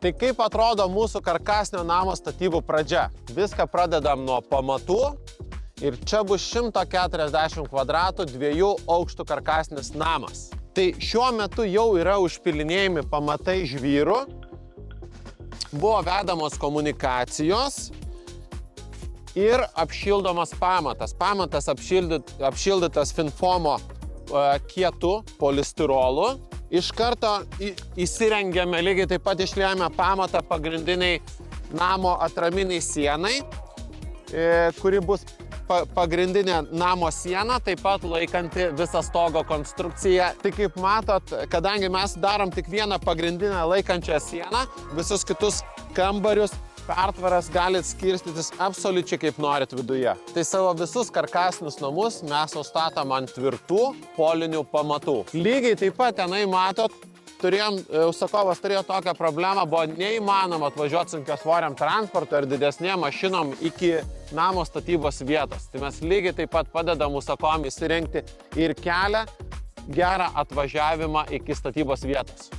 Tai kaip atrodo mūsų karkasinio namo statybų pradžia? Viską pradedam nuo pamatų ir čia bus 140 kvadratų 2 aukštų karkasinis namas. Tai šiuo metu jau yra užpilinėjami pamatai žvyru, buvo vedamos komunikacijos ir apšildomas pamatas. Pamatas apšildytas Finfomo kietu polistirolu. Iš karto įsirengėme, lygiai taip pat išliejame pamatą pagrindiniai namo atraminiai sienai, kuri bus pagrindinė namo siena, taip pat laikanti visą stogo konstrukciją. Tai kaip matot, kadangi mes darom tik vieną pagrindinę laikančią sieną, visus kitus kambarius, pertvaras galit skirstytis absoliučiai kaip norit viduje. Tai savo visus karkasinius namus mes nustatom ant tvirtų polinių pamatų. Lygiai taip pat tenai matot, užsakovas turėjo tokią problemą, buvo neįmanoma atvažiuoti sunkiasvoriam transportui ar didesnėm mašinom iki namo statybos vietos. Tai mes lygiai taip pat padedam užsakovam įsirengti ir kelią, gerą atvažiavimą iki statybos vietos.